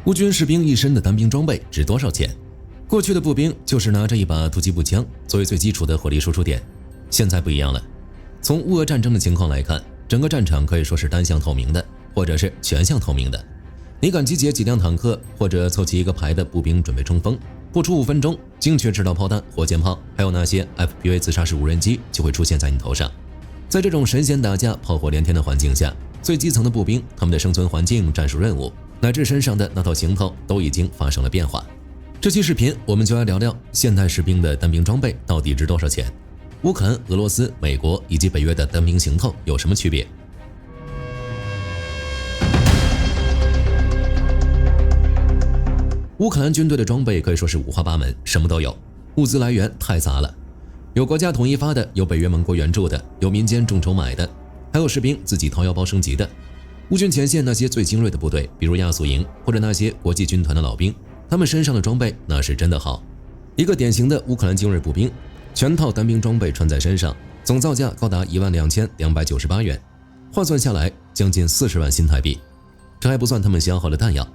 乌军士兵一身的单兵装备值多少钱？过去的步兵就是拿着一把突击步枪作为最基础的火力输出点，现在不一样了。从乌俄战争的情况来看，整个战场可以说是单向透明的，或者是全向透明的。你敢集结几辆坦克，或者凑齐一个排的步兵准备冲锋，不出5分钟，精确制导炮弹、火箭炮，还有那些 FPV 自杀式无人机就会出现在你头上。在这种神仙打架、炮火连天的环境下，最基层的步兵，他们的生存环境、战术任务，乃至身上的那套行头都已经发生了变化。这期视频我们就来聊聊现代士兵的单兵装备到底值多少钱，乌克兰、俄罗斯、美国以及北约的单兵行头有什么区别。乌克兰军队的装备可以说是五花八门，什么都有，物资来源太杂了，有国家统一发的，有北约盟国援助的，有民间众筹买的，还有士兵自己掏腰包升级的。乌军前线那些最精锐的部队，比如亚速营或者那些国际军团的老兵，他们身上的装备那是真的好。一个典型的乌克兰精锐步兵，全套单兵装备穿在身上，总造价高达12298元，换算下来将近40万新台币。这还不算他们消耗的弹药，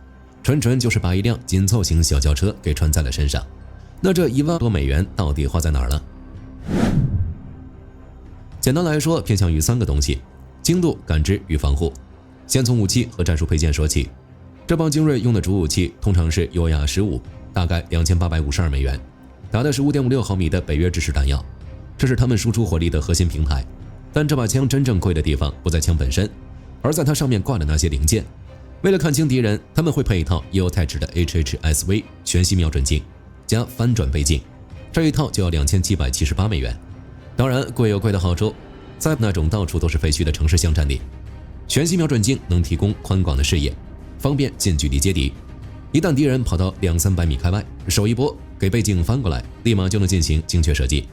纯就是把一辆紧凑型小轿车给穿在了身上。那这1万多美元到底花在哪儿了？简单来说，偏向于3个东西：精度、感知与防护。先从武器和战术配件说起，这帮精锐用的主武器通常是优雅15，大概2852美元，打的是5.56毫米的北约制式弹药，这是他们输出火力的核心平台。但这把枪真正贵的地方不在枪本身，而在它上面挂的那些零件。为了看清敌人，他们会配一套 EOTech 的 HHSV 全息瞄准镜加翻转倍镜，这一套就要2778美元。当然，贵有贵的好处，在那种到处都是废墟的城市巷战里，全息瞄准镜能提供宽广的视野，方便近距离接敌。一旦敌人跑到200-300米开外，手一拨，给倍镜翻过来，立马就能进行精确射击。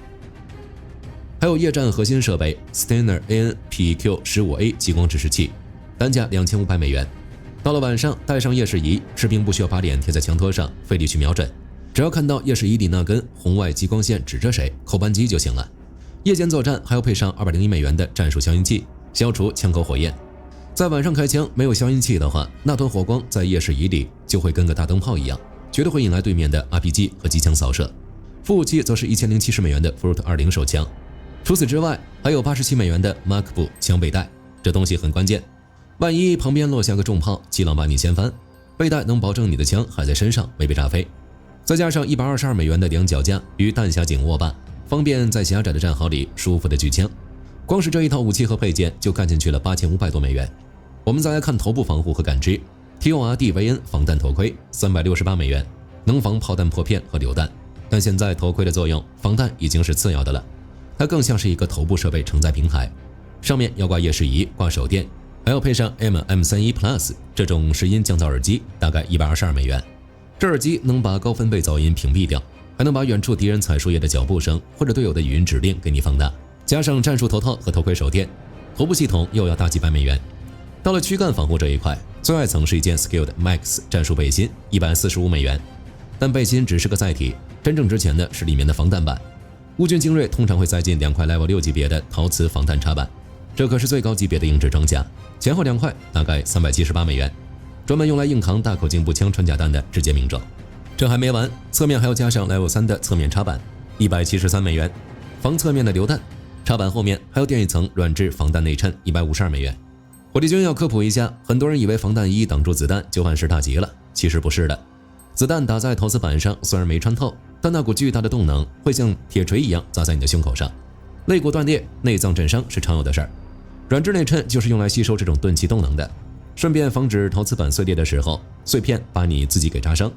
还有夜战核心设备 Steiner AN-PEQ-15A 激光指示器，单价2500美元。到了晚上，带上夜视仪，士兵不需要把脸贴在墙托上，费力去瞄准，只要看到夜视仪里那根红外激光线指着谁，扣扳机就行了。夜间作战还要配上201美元的战术消音器，消除枪口火焰。在晚上开枪没有消音器的话，那团火光在夜视仪里就会跟个大灯泡一样，绝对会引来对面的 RPG 和机枪扫射。副武器则是1070美元的 Fruit 20手枪。除此之外，还有87美元的 MacBook 枪背带，这东西很关键。万一旁边落下个重炮，气囊把你掀翻，背带能保证你的枪还在身上，没被炸飞。再加上122美元的两脚架与弹匣颈握把，方便在狭窄的战壕里舒服的举枪。光是这一套武器和配件就干进去了8500多美元。我们再来看头部防护和感知 ，TORD-VN 防弹头盔368美元，能防炮弹破片和榴弹。但现在头盔的作用，防弹已经是次要的了，它更像是一个头部设备承载平台，上面要挂夜视仪、挂手电，还要配上 M31 Plus 这种拾音降噪耳机，大概122美元。这耳机能把高分贝噪音屏蔽掉，还能把远处敌人踩树叶的脚步声或者队友的语音指令给你放大。加上战术头套和头盔手电，头部系统又要大几百美元。到了躯干防护这一块，最外层是一件 Skilled Max 战术背心，145美元。但背心只是个载体，真正值钱的是里面的防弹板。乌军精锐通常会塞进2块 Level 6级别的陶瓷防弹插板，这可是最高级别的硬质装甲，前后2块大概378美元，专门用来硬扛大口径步枪穿甲弹的直接命中。这还没完，侧面还要加上 Level 3的侧面插板，173美元，防侧面的榴弹。插板后面还要垫一层软质防弹内衬，152美元。火力军要科普一下，很多人以为防弹衣挡住子弹就万事大吉了，其实不是的。子弹打在陶瓷板上虽然没穿透，但那股巨大的动能会像铁锤一样砸在你的胸口上，肋骨断裂、内脏震伤是常有的事儿。软质内衬就是用来吸收这种钝器动能的，顺便防止陶瓷板碎裂的时候碎片把你自己给扎伤。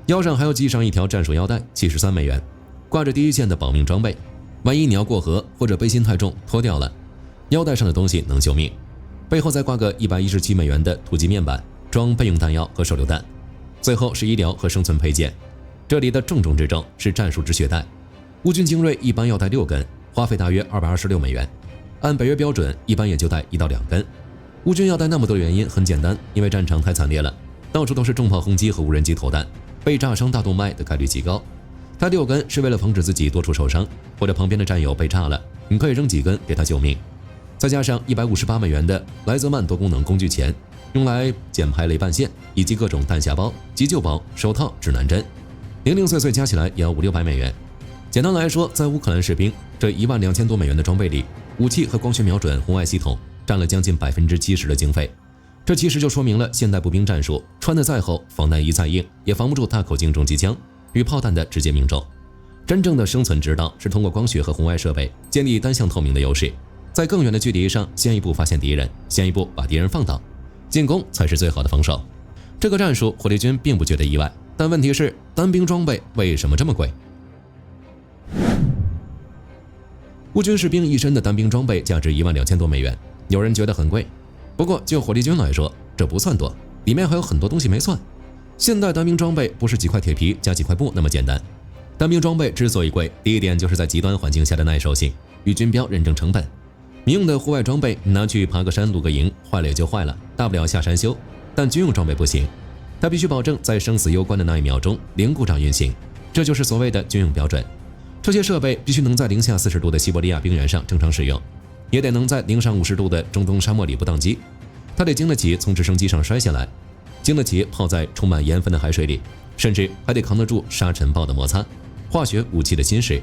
腰上还要系上一条战术腰带，73美元，挂着第一线的保命装备。万一你要过河或者背心太重脱掉了，腰带上的东西能救命。背后再挂个117美元的突击面板，装备用弹药和手榴弹。最后是医疗和生存配件，这里的重中之重是战术止血带。乌军精锐一般要带6根，花费大约226美元，按北约标准一般也就带1到2根。乌军要带那么多的原因很简单，因为战场太惨烈了，到处都是重炮轰击和无人机投弹，被炸伤大动脉的概率极高。带6根是为了防止自己多处受伤，或者旁边的战友被炸了，你可以扔几根给他救命。再加上158美元的莱泽曼多功能工具钳，用来减排雷半线，以及各种弹匣包、急救包、手套、指南针，零零碎碎加起来也要500-600美元。简单来说，在乌克兰士兵这12000多美元的装备里，武器和光学瞄准红外系统占了将近70%的经费。这其实就说明了现代步兵战术，穿得再厚，防弹衣再硬，也防不住大口径重机枪与炮弹的直接命中。真正的生存之道是通过光学和红外设备建立单向透明的优势，在更远的距离上先一步发现敌人，先一步把敌人放倒，进攻才是最好的防守。这个战术火力军并不觉得意外，但问题是单兵装备为什么这么贵？乌军士兵一身的单兵装备价值12000多美元，有人觉得很贵，不过就火力军来说，这不算多，里面还有很多东西没算。现代单兵装备不是几块铁皮加几块布那么简单。单兵装备之所以贵，第一点就是在极端环境下的耐受性与军标认证成本。民用的户外装备拿去爬个山露个营，坏了也就坏了，大不了下山修，但军用装备不行，它必须保证在生死攸关的那1秒钟零故障运行，这就是所谓的军用标准。这些设备必须能在零下40度的西伯利亚冰原上正常使用，也得能在零上50度的中东沙漠里不宕机。它得经得起从直升机上摔下来，经得起泡在充满盐分的海水里，甚至还得扛得住沙尘暴的摩擦、化学武器的侵蚀。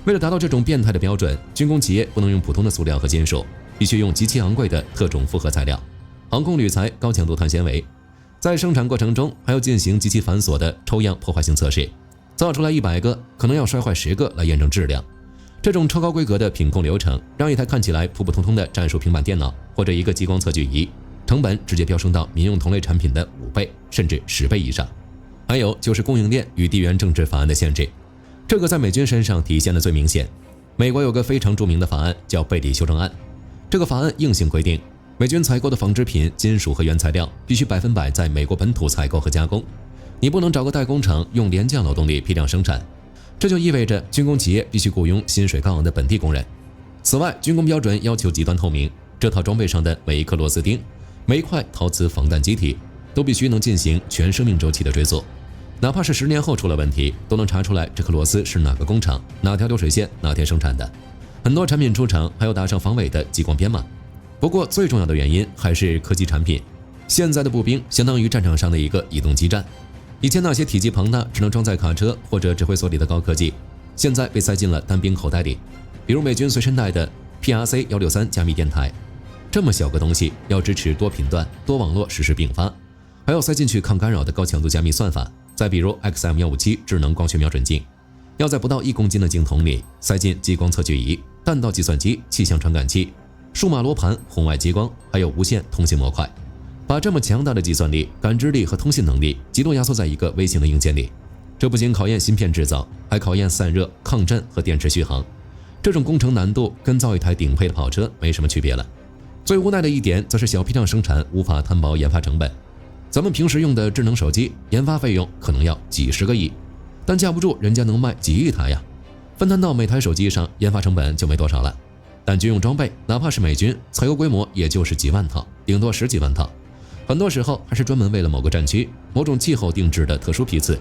为了达到这种变态的标准，军工企业不能用普通的塑料和金属，必须用极其昂贵的特种复合材料——航空铝材、高强度碳纤维。在生产过程中，还要进行极其繁琐的抽样破坏性测试。造出来100个，可能要摔坏10个来验证质量。这种超高规格的品控流程，让一台看起来普普通通的战术平板电脑或者一个激光测距仪，成本直接飙升到民用同类产品的5倍甚至10倍以上。还有就是供应链与地缘政治法案的限制，这个在美军身上体现的最明显。美国有个非常著名的法案叫贝里修正案，这个法案硬性规定，美军采购的纺织品、金属和原材料必须100%在美国本土采购和加工。你不能找个代工厂用廉价劳动力批量生产，这就意味着军工企业必须雇佣薪水高昂的本地工人。此外，军工标准要求极端透明，这套装备上的每一颗螺丝钉、每一块陶瓷防弹机体都必须能进行全生命周期的追溯，哪怕是10年后出了问题，都能查出来这颗螺丝是哪个工厂、哪条流水线、哪天生产的。很多产品出厂还要打上防伪的激光编码。不过最重要的原因还是科技产品。现在的步兵相当于战场上的一个移动基站。以前那些体积庞大、只能装在卡车或者指挥所里的高科技，现在被塞进了单兵口袋里。比如美军随身带的 PRC-163加密电台，这么小个东西要支持多频段、多网络实时并发，还要塞进去抗干扰的高强度加密算法。再比如 XM157智能光学瞄准镜，要在不到1公斤的镜筒里塞进激光测距仪、弹道计算机、气象传感器、数码罗盘、红外激光，还有无线通信模块。把这么强大的计算力、感知力和通信能力极度压缩在一个微型的硬件里，这不仅考验芯片制造，还考验散热、抗震和电池续航。这种工程难度跟造一台顶配的跑车没什么区别了。最无奈的一点则是小批量生产无法摊薄研发成本。咱们平时用的智能手机研发费用可能要几十个亿，但架不住人家能卖几亿台呀，分摊到每台手机上，研发成本就没多少了。但军用装备，哪怕是美军，采购规模也就是几万套，顶多10几万套。很多时候还是专门为了某个战区、某种气候定制的特殊批次，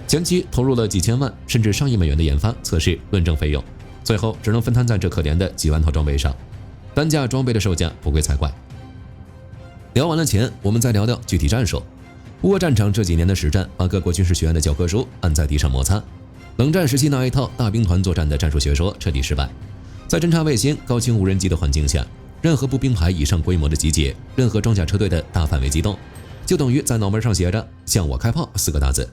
前期投入了几千万甚至上亿美元的研发、测试、论证费用，最后只能分摊在这可怜的几万套装备上，单价装备的售价不贵才怪。聊完了钱，我们再聊聊具体战术。乌俄战场这几年的实战，把各国军事学院的教科书按在地上摩擦。冷战时期那一套大兵团作战的战术学说彻底失败，在侦察卫星、高清无人机的环境下，任何步兵排以上规模的集结，任何装甲车队的大范围机动，就等于在脑门上写着“向我开炮”4个大字。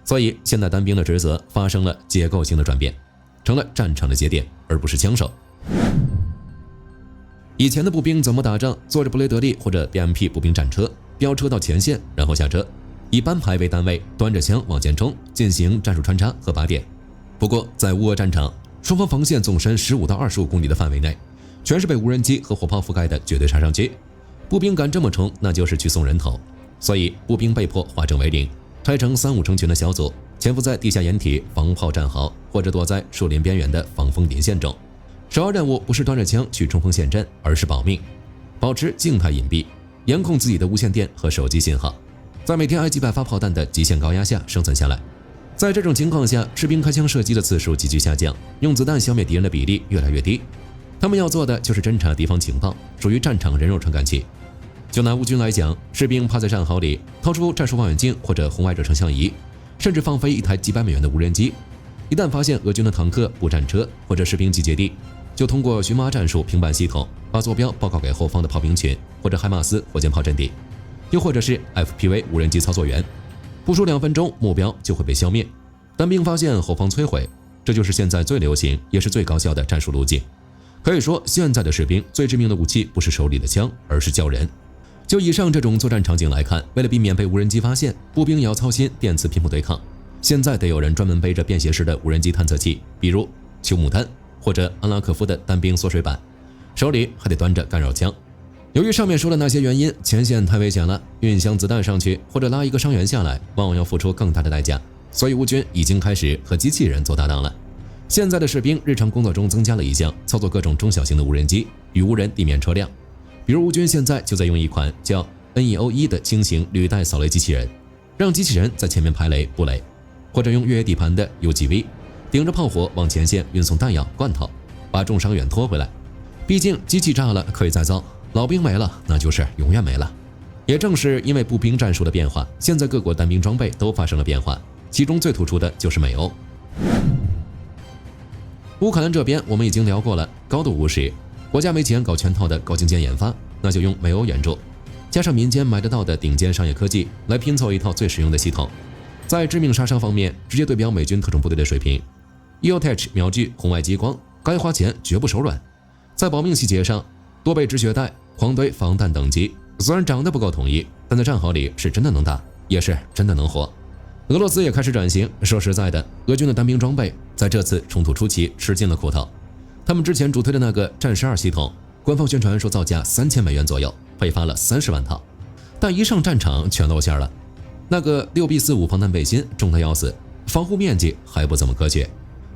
所以现代单兵的职责发生了结构性的转变，成了战场的节点，而不是枪手。以前的步兵怎么打仗？坐着布雷德利或者 BMP 步兵战车，飙车到前线，然后下车，以班排为单位，端着枪往前冲，进行战术穿插和靶点。不过在乌俄战场，双方防线纵深15到25公里的范围内，全是被无人机和火炮覆盖的绝对杀伤区，步兵敢这么冲，那就是去送人头。所以步兵被迫化整为零，拆成3-5成群的小组，潜伏在地下掩体、防炮战壕，或者躲在树林边缘的防风林线中。首要任务不是端着枪去冲锋陷阵，而是保命，保持静态隐蔽，严控自己的无线电和手机信号，在每天挨几百发炮弹的极限高压下生存下来。在这种情况下，士兵开枪射击的次数急剧下降，用子弹消灭敌人的比例越来越低。他们要做的就是侦察敌方情报，属于战场人肉传感器。就拿乌军来讲，士兵趴在战壕里，掏出战术望远镜或者红外热成像仪，甚至放飞一台几百美元的无人机。一旦发现俄军的坦克、步战车或者士兵集结地，就通过荨麻战术平板系统把坐标报告给后方的炮兵群或者海马斯火箭炮阵地，又或者是 FPV 无人机操作员。不出2分钟，目标就会被消灭。单兵发现，后方摧毁，这就是现在最流行也是最高效的战术路径。可以说，现在的士兵最致命的武器不是手里的枪，而是叫人。就以上这种作战场景来看，为了避免被无人机发现，步兵也要操心电磁频谱对抗。现在得有人专门背着便携式的无人机探测器，比如丘姆丹或者安拉可夫的单兵缩水板，手里还得端着干扰枪。由于上面说的那些原因，前线太危险了，运箱子弹上去或者拉一个伤员下来，往往要付出更大的代价，所以乌军已经开始和机器人做搭档了。现在的士兵日常工作中增加了一项操作各种中小型的无人机与无人地面车辆，比如乌军现在就在用一款叫 NEO1 的轻型履带扫雷机器人，让机器人在前面排雷布雷，或者用越野底盘的 UGV 顶着炮火往前线运送弹药罐头，把重伤员拖回来。毕竟机器炸了可以再造，老兵没了那就是永远没了。也正是因为步兵战术的变化，现在各国单兵装备都发生了变化，其中最突出的就是美欧。乌克兰这边我们已经聊过了，高度务实，国家没钱搞全套的高精尖研发，那就用美欧援助，加上民间买得到的顶尖商业科技来拼凑一套最实用的系统。在致命杀伤方面，直接对标美军特种部队的水平。EOTech 瞄具、红外激光，该花钱绝不手软。在保命细节上，多倍止血带、狂堆防弹等级，虽然长得不够统一，但在战壕里是真的能打，也是真的能活。俄罗斯也开始转型，说实在的，俄军的单兵装备在这次冲突初期吃尽了苦头。他们之前主推的那个战12系统，官方宣传说造价3000美元左右，配发了30万套，但一上战场全露馅了。那个6B45防弹背心重得要死，防护面积还不怎么科学，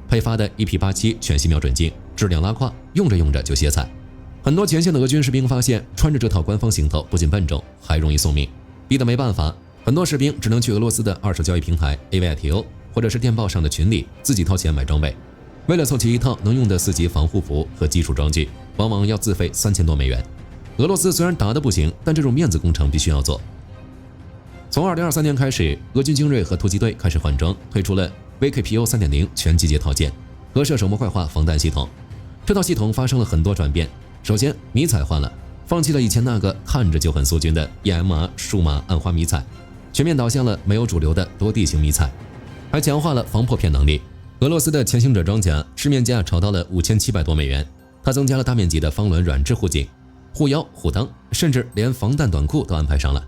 配发的 EP87全息瞄准镜质量拉胯，用着用着就歇菜。很多前线的俄军士兵发现，穿着这套官方行头不仅笨重，还容易送命，逼得没办法，很多士兵只能去俄罗斯的二手交易平台 AVITO 或者是电报上的群里自己掏钱买装备。为了凑齐一套能用的4级防护服和基础装具，往往要自费3000多美元。俄罗斯虽然打得不行，但这种面子工程必须要做。从2023年开始，俄军精锐和突击队开始换装，推出了 VKPO 3.0 全集结套件和射手模块化防弹系统。这套系统发生了很多转变。首先，迷彩换了，放弃了以前那个看着就很苏军的 EMR 数码暗花迷彩，全面导向了没有主流的多地形迷彩，还强化了防破片能力。俄罗斯的潜行者装甲市面价炒到了5700多美元，它增加了大面积的方轮软质护颈、护腰、护裆，甚至连防弹短裤都安排上了。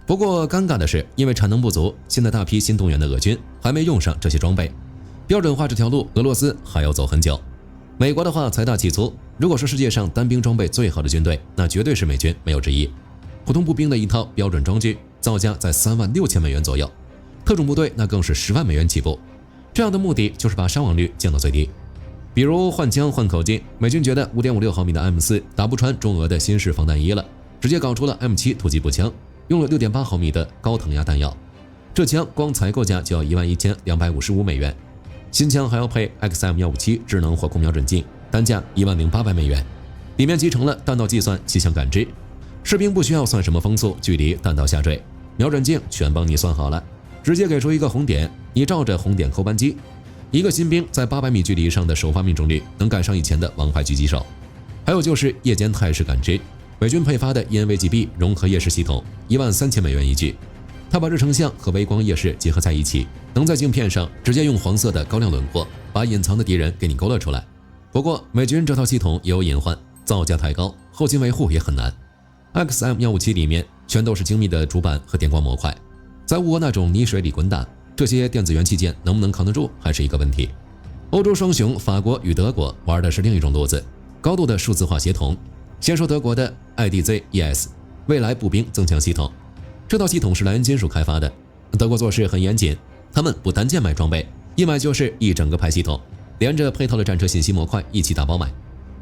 不过尴尬的是，因为产能不足，现在大批新动员的俄军还没用上这些装备。标准化这条路，俄罗斯还要走很久。美国的话财大气粗，如果说世界上单兵装备最好的军队，那绝对是美军，没有之一。普通步兵的一套标准装具造价在36000美元左右，特种部队那更是10万美元起步。这样的目的就是把伤亡率降到最低。比如换枪换口径，美军觉得 5.56 毫米的 M4 打不穿中俄的新式防弹衣了，直接搞出了 M7 突击步枪，用了 6.8 毫米的高疼压弹药，这枪光采购价就要11255美元。新枪还要配 XM157 智能火控瞄准镜，单价10800美元，里面集成了弹道计算、气象感知，士兵不需要算什么风速、距离、弹道下坠，瞄准镜全帮你算好了，直接给出一个红点，你照着红点扣扳机。一个新兵在800米距离以上的首发命中率能赶上以前的王牌狙击手。还有就是夜间态势感知，美军配发的 ENVGB 融合夜视系统，13000美元一具。它把热成像和微光夜视结合在一起，能在镜片上直接用黄色的高亮轮廓把隐藏的敌人给你勾勒出来。不过美军这套系统也有隐患，造价太高，后勤维护也很难。XM157 里面全都是精密的主板和电光模块，在乌俄那种泥水里滚打，这些电子元器件能不能扛得住还是一个问题。欧洲双雄法国与德国玩的是另一种路子，高度的数字化协同。先说德国的 IDZ-ES 未来步兵增强系统，这套系统是莱茵金属开发的，德国做事很严谨，他们不单件买装备，一买就是一整个排系统，连着配套的战车信息模块一起打包买，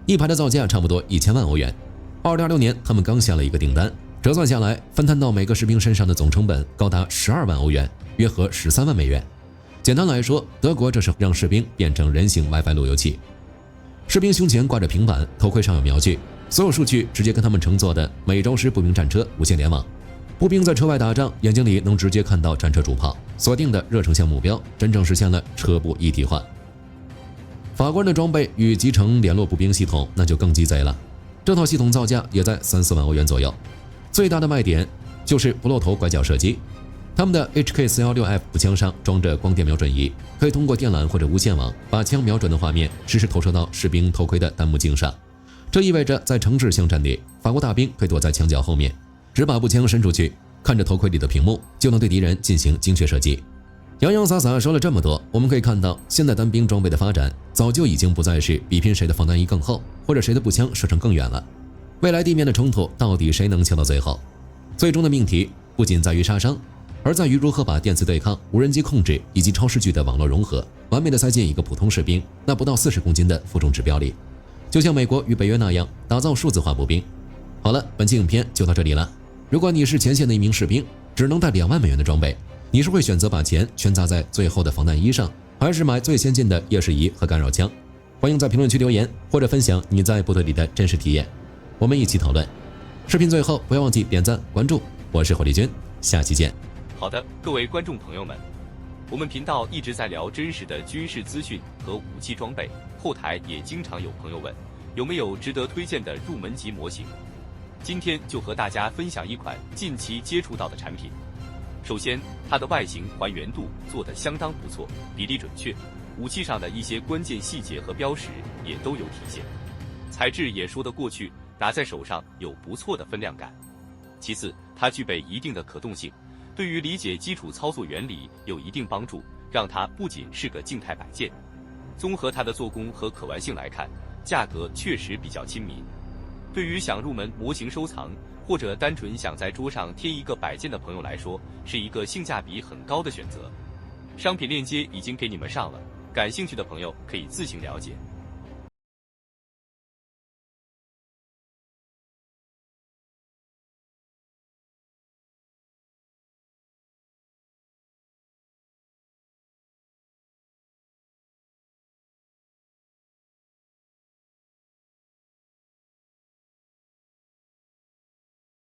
一排的造价差不多1000万欧元。2026年他们刚下了一个订单，折算下来分摊到每个士兵身上的总成本高达12万欧元，约合13万美元。简单来说，德国这是让士兵变成人形 WiFi 路由器。士兵胸前挂着平板，头盔上有瞄具，所有数据直接跟他们乘坐的美洲狮步兵战车无线联网。步兵在车外打仗，眼睛里能直接看到战车主炮，锁定的热成像目标，真正实现了车步一体化。法国人的装备与集成联络步兵系统那就更鸡贼了，这套系统造价也在3-4万欧元左右。最大的卖点就是不露头拐角射击，他们的 HK416F 步枪上装着光电瞄准仪，可以通过电缆或者无线网把枪瞄准的画面实时投射到士兵头盔的弹幕镜上。这意味着在城市巷战里，法国大兵可以躲在墙角后面，只把步枪伸出去，看着头盔里的屏幕，就能对敌人进行精确射击。洋洋洒洒说了这么多，我们可以看到，现代单兵装备的发展早就已经不再是比拼谁的防弹衣更厚，或者谁的步枪射程更远了。未来地面的冲突到底谁能枪到最后？最终的命题不仅在于杀伤，而在于如何把电磁对抗、无人机控制以及超视距的网络融合，完美的塞进一个普通士兵那不到40公斤的负重指标里。就像美国与北约那样，打造数字化步兵。好了，本期影片就到这里了。如果你是前线的一名士兵，只能带2万美元的装备，你是会选择把钱全砸在最后的防弹衣上，还是买最先进的夜视仪和干扰枪？欢迎在评论区留言，或者分享你在部队里的真实体验，我们一起讨论。视频最后不要忘记点赞关注，我是火力军，下期见。好的，各位观众朋友们，我们频道一直在聊真实的军事资讯和武器装备，后台也经常有朋友问，有没有值得推荐的入门级模型？今天就和大家分享一款近期接触到的产品。首先，它的外形还原度做得相当不错，比例准确，武器上的一些关键细节和标识也都有体现，材质也说得过去，打在手上有不错的分量感。其次，它具备一定的可动性，对于理解基础操作原理有一定帮助，让它不仅是个静态摆件。综合它的做工和可玩性来看，价格确实比较亲民。对于想入门模型收藏，或者单纯想在桌上贴一个摆件的朋友来说，是一个性价比很高的选择。商品链接已经给你们上了，感兴趣的朋友可以自行了解。